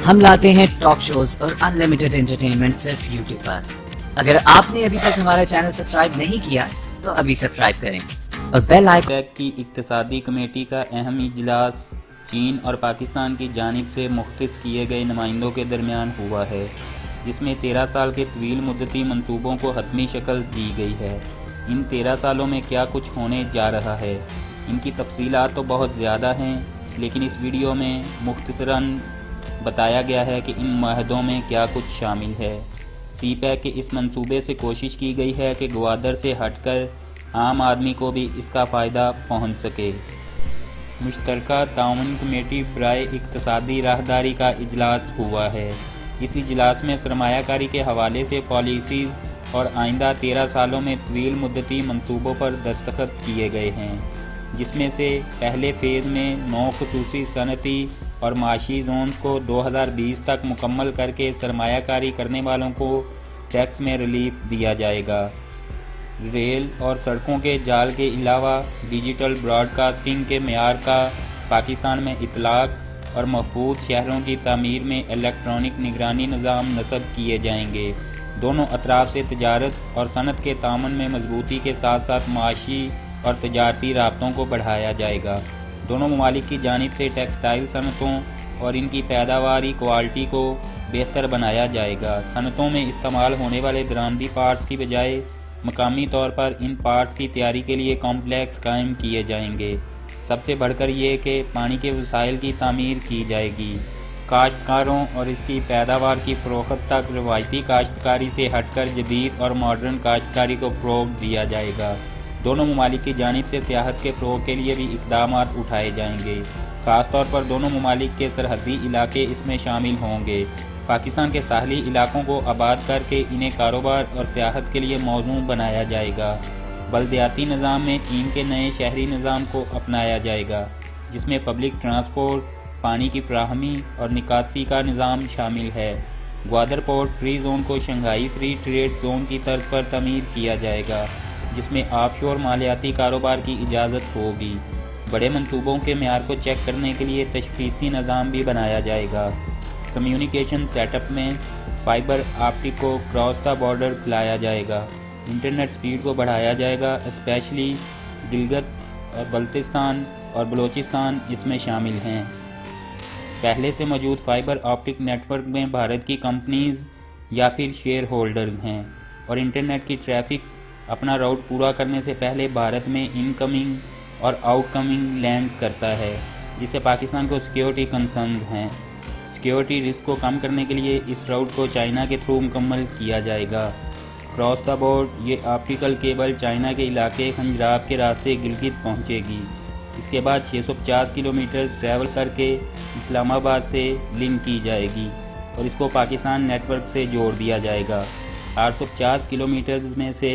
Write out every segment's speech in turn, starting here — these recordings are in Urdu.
ہم لاتے ہیں ٹاک شوز اور انلمیٹڈ انٹرٹینمنٹ صرف یوٹیوب پر۔ اگر آپ نے ابھی تک ہمارا چینل سبسکرائب نہیں کیا تو ابھی سبسکرائب کریں اور بیل آئیکن۔ پیک کی اقتصادی کمیٹی کا اہم اجلاس چین اور پاکستان کی جانب سے مختص کیے گئے نمائندوں کے درمیان ہوا ہے، جس میں 13 سال کے طویل مدتی منصوبوں کو حتمی شکل دی گئی ہے۔ ان 13 سالوں میں کیا کچھ ہونے جا رہا ہے، ان کی تفصیلات تو بہت زیادہ ہیں، لیکن اس ویڈیو میں مختصراً بتایا گیا ہے کہ ان معاہدوں میں کیا کچھ شامل ہے۔ سی پیک کے اس منصوبے سے کوشش کی گئی ہے کہ گوادر سے ہٹ کر عام آدمی کو بھی اس کا فائدہ پہنچ سکے۔ مشترکہ تعاون کمیٹی برائے اقتصادی راہداری کا اجلاس ہوا ہے۔ اس اجلاس میں سرمایہ کاری کے حوالے سے پالیسیز اور آئندہ 13 سالوں میں طویل مدتی منصوبوں پر دستخط کیے گئے ہیں، جس میں سے پہلے فیز میں 9 خصوصی صنعتی اور معاشی زونز کو 2020 تک مکمل کر کے سرمایہ کاری کرنے والوں کو ٹیکس میں ریلیف دیا جائے گا۔ ریل اور سڑکوں کے جال کے علاوہ ڈیجیٹل براڈ کاسٹنگ کے معیار کا پاکستان میں اطلاق اور محفوظ شہروں کی تعمیر میں الیکٹرانک نگرانی نظام نصب کیے جائیں گے۔ دونوں اطراف سے تجارت اور صنعت کے تعاون میں مضبوطی کے ساتھ ساتھ معاشی اور تجارتی رابطوں کو بڑھایا جائے گا۔ دونوں ممالک کی جانب سے ٹیکسٹائل صنعتوں اور ان کی پیداواری کوالٹی کو بہتر بنایا جائے گا۔ صنعتوں میں استعمال ہونے والے درآمدی پارٹس کی بجائے مقامی طور پر ان پارٹس کی تیاری کے لیے کمپلیکس قائم کیے جائیں گے۔ سب سے بڑھ کر یہ کہ پانی کے وسائل کی تعمیر کی جائے گی۔ کاشتکاروں اور اس کی پیداوار کی فروخت تک روایتی کاشتکاری سے ہٹ کر جدید اور ماڈرن کاشتکاری کو فروغ دیا جائے گا۔ دونوں ممالک کی جانب سے سیاحت کے فروغ کے لیے بھی اقدامات اٹھائے جائیں گے۔ خاص طور پر دونوں ممالک کے سرحدی علاقے اس میں شامل ہوں گے۔ پاکستان کے ساحلی علاقوں کو آباد کر کے انہیں کاروبار اور سیاحت کے لیے موزوں بنایا جائے گا۔ بلدیاتی نظام میں چین کے نئے شہری نظام کو اپنایا جائے گا، جس میں پبلک ٹرانسپورٹ، پانی کی فراہمی اور نکاسی کا نظام شامل ہے۔ گوادر پورٹ فری زون کو شنگھائی فری ٹریڈ زون کی طرز پر تعمیر کیا جائے گا، جس میں آف شور مالیاتی کاروبار کی اجازت ہوگی۔ بڑے منصوبوں کے معیار کو چیک کرنے کے لیے تشخیصی نظام بھی بنایا جائے گا۔ کمیونیکیشن سیٹ اپ میں فائبر آپٹک کو کراس دا بارڈر پھیلایا جائے گا۔ انٹرنیٹ سپیڈ کو بڑھایا جائے گا، اسپیشلی گلگت اور بلتستان اور بلوچستان اس میں شامل ہیں۔ پہلے سے موجود فائبر آپٹک نیٹ ورک میں بھارت کی کمپنیز یا پھر شیئر ہولڈرز ہیں، اور انٹرنیٹ کی ٹریفک اپنا راؤٹ پورا کرنے سے پہلے بھارت میں ان کمنگ اور آؤٹ کمنگ لینڈ کرتا ہے، جس سے پاکستان کو سیکیورٹی کنسرنز ہیں۔ سیکیورٹی رسک کو کم کرنے کے لیے اس راؤٹ کو چائنا کے تھرو مکمل کیا جائے گا۔ کراس دا بورڈ یہ آپٹیکل کیبل چائنا کے علاقے خنجراب کے راستے گلگت پہنچے گی۔ اس کے بعد 650 کلومیٹر ٹریول کر کے اسلام آباد سے لنک کی جائے گی اور اس کو پاکستان نیٹ ورک سے جوڑ دیا جائے گا۔ 850 کلومیٹرز میں سے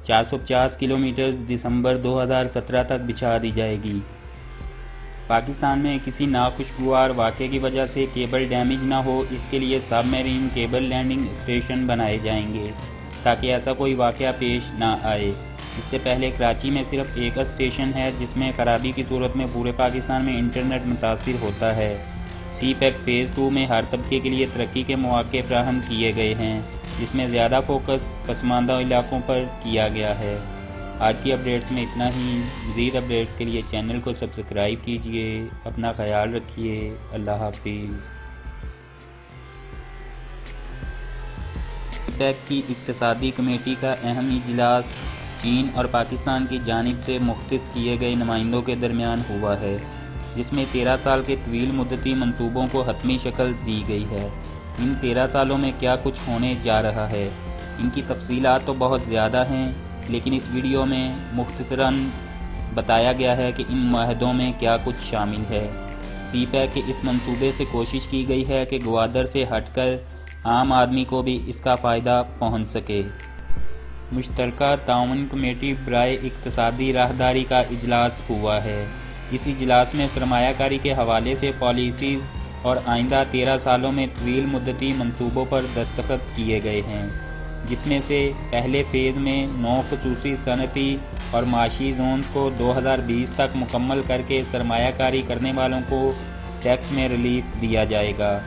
450 کلومیٹرز دسمبر 2017 تک بچھا دی جائے گی۔ پاکستان میں کسی ناخوشگوار واقعے کی وجہ سے کیبل ڈیمیج نہ ہو، اس کے لیے سب میرین کیبل لینڈنگ اسٹیشن بنائے جائیں گے تاکہ ایسا کوئی واقعہ پیش نہ آئے۔ اس سے پہلے کراچی میں صرف ایک اسٹیشن ہے جس میں خرابی کی صورت میں پورے پاکستان میں انٹرنیٹ متاثر ہوتا ہے۔ سی پیک فیز 2 میں ہر طبقے کے لیے ترقی کے مواقع فراہم کیے گئے ہیں، جس میں زیادہ فوکس پسماندہ علاقوں پر کیا گیا ہے۔ آج کی اپڈیٹس میں اتنا ہی۔ مزید اپڈیٹس کے لیے چینل کو سبسکرائب کیجیے۔ اپنا خیال رکھیے۔ اللہ حافظ۔ پیک کی اقتصادی کمیٹی کا اہم اجلاس چین اور پاکستان کی جانب سے مختص کیے گئے نمائندوں کے درمیان ہوا ہے، جس میں 13 سال کے طویل مدتی منصوبوں کو حتمی شکل دی گئی ہے۔ ان 13 سالوں میں کیا کچھ ہونے جا رہا ہے، ان کی تفصیلات تو بہت زیادہ ہیں، لیکن اس ویڈیو میں مختصراً بتایا گیا ہے کہ ان معاہدوں میں کیا کچھ شامل ہے۔ سی پیک کے اس منصوبے سے کوشش کی گئی ہے کہ گوادر سے ہٹ کر عام آدمی کو بھی اس کا فائدہ پہنچ سکے۔ مشترکہ تعاون کمیٹی برائے اقتصادی راہداری کا اجلاس ہوا ہے۔ اس اجلاس میں سرمایہ کاری کے حوالے سے پالیسیز اور آئندہ 13 سالوں میں طویل مدتی منصوبوں پر دستخط کیے گئے ہیں، جس میں سے پہلے فیز میں 9 خصوصی صنعتی اور معاشی زونز کو 2020 تک مکمل کر کے سرمایہ کاری کرنے والوں کو ٹیکس میں ریلیف دیا جائے گا۔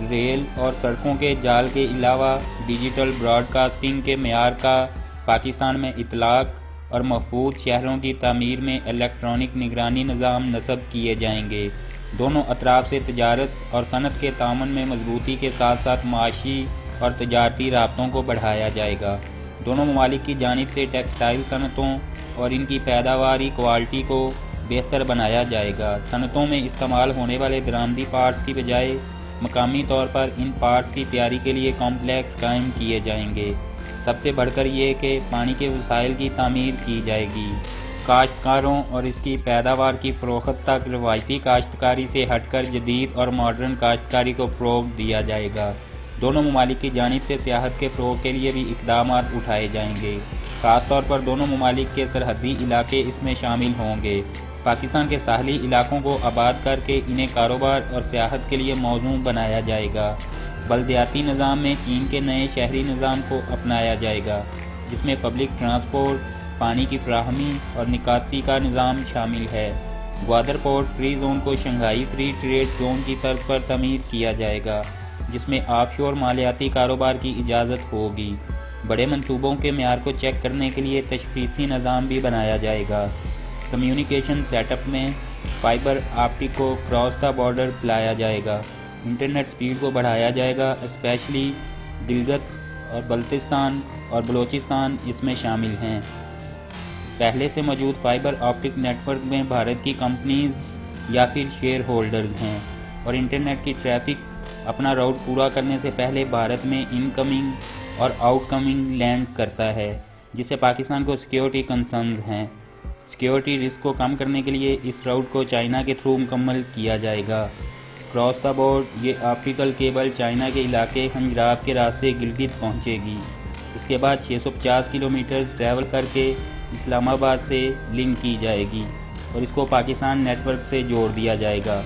ریل اور سڑکوں کے جال کے علاوہ ڈیجیٹل براڈ کاسٹنگ کے معیار کا پاکستان میں اطلاق اور محفوظ شہروں کی تعمیر میں الیکٹرانک نگرانی نظام نصب کیے جائیں گے۔ دونوں اطراف سے تجارت اور صنعت کے تعاون میں مضبوطی کے ساتھ ساتھ معاشی اور تجارتی رابطوں کو بڑھایا جائے گا۔ دونوں ممالک کی جانب سے ٹیکسٹائل صنعتوں اور ان کی پیداواری کوالٹی کو بہتر بنایا جائے گا۔ صنعتوں میں استعمال ہونے والے درآمدی پارٹس کی بجائے مقامی طور پر ان پارٹس کی تیاری کے لیے کمپلیکس قائم کیے جائیں گے۔ سب سے بڑھ کر یہ کہ پانی کے وسائل کی تعمیر کی جائے گی۔ کاشتکاروں اور اس کی پیداوار کی فروخت تک روایتی کاشتکاری سے ہٹ کر جدید اور ماڈرن کاشتکاری کو فروغ دیا جائے گا۔ دونوں ممالک کی جانب سے سیاحت کے فروغ کے لیے بھی اقدامات اٹھائے جائیں گے۔ خاص طور پر دونوں ممالک کے سرحدی علاقے اس میں شامل ہوں گے۔ پاکستان کے ساحلی علاقوں کو آباد کر کے انہیں کاروبار اور سیاحت کے لیے موزوں بنایا جائے گا۔ بلدیاتی نظام میں چین کے نئے شہری نظام کو اپنایا جائے گا، جس میں پبلک ٹرانسپورٹ، پانی کی فراہمی اور نکاسی کا نظام شامل ہے۔ گوادر پورٹ فری زون کو شنگھائی فری ٹریڈ زون کی طرز پر تعمیر کیا جائے گا، جس میں آف شور مالیاتی کاروبار کی اجازت ہوگی۔ بڑے منصوبوں کے معیار کو چیک کرنے کے لیے تشخیصی نظام بھی بنایا جائے گا۔ کمیونیکیشن سیٹ اپ میں فائبر آپٹک کو کراس دا بارڈر لایا جائے گا۔ انٹرنیٹ سپیڈ کو بڑھایا جائے گا، اسپیشلی گلگت اور بلتستان اور بلوچستان اس میں شامل ہیں۔ پہلے سے موجود فائبر آپٹک نیٹ ورک میں بھارت کی کمپنیز یا پھر شیئر ہولڈرز ہیں، اور انٹرنیٹ کی ٹریفک اپنا راؤٹ پورا کرنے سے پہلے بھارت میں ان کمنگ اور آؤٹ کمنگ لینڈ کرتا ہے، جس سے پاکستان کو سیکیورٹی کنسرنز ہیں۔ سیکیورٹی رسک کو کم کرنے کے لیے اس راؤٹ کو چائنا کے تھرو مکمل کیا جائے گا۔ کراس دا بورڈ یہ آپٹیکل کیبل چائنا کے علاقے ہنجراب کے راستے گلگت پہنچے گی۔ اس کے بعد 650 کلومیٹرز ٹریول کر کے اسلام آباد سے لنک کی جائے گی اور اس کو پاکستان نیٹ ورک سے جوڑ دیا جائے گا۔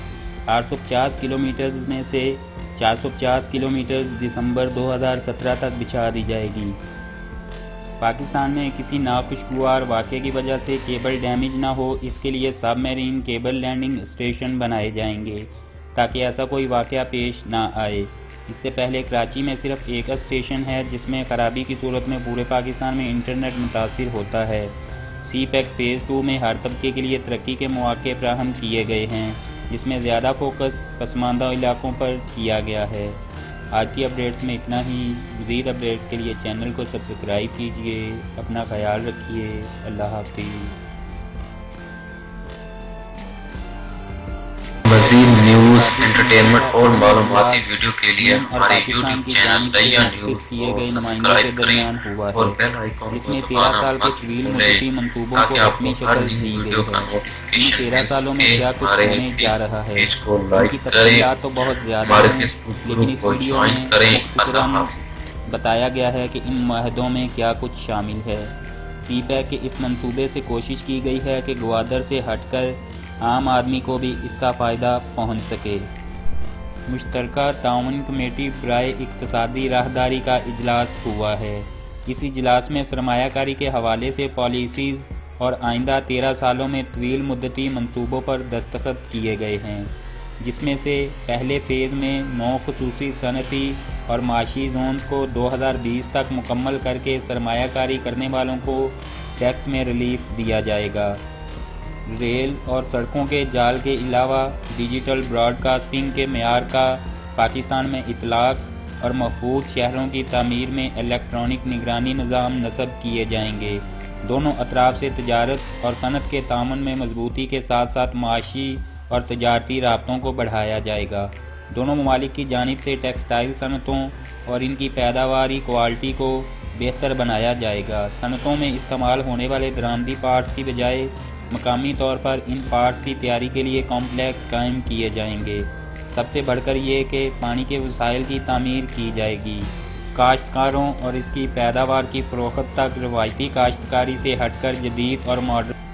850 کلومیٹرز میں سے 450 کلومیٹرز دسمبر 2017 تک بچھا دی جائے گی۔ پاکستان میں کسی ناخوشگوار واقعے کی وجہ سے کیبل ڈیمیج نہ ہو، اس کے لیے سب میرین کیبل لینڈنگ اسٹیشن بنائے جائیں گے تاکہ ایسا کوئی واقعہ پیش نہ آئے۔ اس سے پہلے کراچی میں صرف ایک اسٹیشن ہے جس میں خرابی کی صورت میں پورے پاکستان میں انٹرنیٹ متاثر ہوتا ہے۔ سی پیک فیز 2 میں ہر طبقے کے لیے ترقی کے مواقع فراہم کیے گئے ہیں، جس میں زیادہ فوکس پسماندہ علاقوں پر کیا گیا ہے۔ آج کی اپڈیٹس میں اتنا ہی۔ مزید اپڈیٹس کے لیے چینل کو سبسکرائب کیجیے۔ اپنا خیال رکھیے۔ اللہ حافظ۔ مزید نیوز، انٹرٹینمنٹ اور معلوماتی ویڈیو کے لیے ہمارے یوٹیوب چینل دیا نیوز کو سبسکرائب کریں اور بیل آئیکن کو دبانا مت بھولیں تاکہ آپ کو ہر نئی ویڈیو کا نوٹیفیکیشن مل سکے۔ ہمارے فیس بک پیج کو لائک کریں، ہمارے فیس بک گروپ کو جوائن کریں۔ اللہ حافظ۔ بتایا گیا ہے کہ ان معاہدوں میں کیا کچھ شامل ہے۔ سی پیک کے اس منصوبے سے کوشش کی گئی ہے کہ گوادر سے ہٹ کر عام آدمی کو بھی اس کا فائدہ پہنچ سکے۔ مشترکہ تعاون کمیٹی برائے اقتصادی راہداری کا اجلاس ہوا ہے۔ اس اجلاس میں سرمایہ کاری کے حوالے سے پالیسیز اور آئندہ 13 سالوں میں طویل مدتی منصوبوں پر دستخط کیے گئے ہیں، جس میں سے پہلے فیز میں 9 خصوصی صنعتی اور معاشی زونز کو 2020 تک مکمل کر کے سرمایہ کاری کرنے والوں کو ٹیکس میں ریلیف دیا جائے گا۔ ریل اور سڑکوں کے جال کے علاوہ ڈیجیٹل براڈ کاسٹنگ کے معیار کا پاکستان میں اطلاق اور محفوظ شہروں کی تعمیر میں الیکٹرانک نگرانی نظام نصب کیے جائیں گے۔ دونوں اطراف سے تجارت اور صنعت کے تعاون میں مضبوطی کے ساتھ ساتھ معاشی اور تجارتی رابطوں کو بڑھایا جائے گا۔ دونوں ممالک کی جانب سے ٹیکسٹائل صنعتوں اور ان کی پیداواری کوالٹی کو بہتر بنایا جائے گا۔ صنعتوں میں استعمال ہونے والے درآمدی پارٹس کی بجائے مقامی طور پر ان پارٹس کی تیاری کے لیے کمپلیکس قائم کیے جائیں گے۔ سب سے بڑھ کر یہ کہ پانی کے وسائل کی تعمیر کی جائے گی۔ کاشتکاروں اور اس کی پیداوار کی فروخت تک روایتی کاشتکاری سے ہٹ کر جدید اور ماڈرن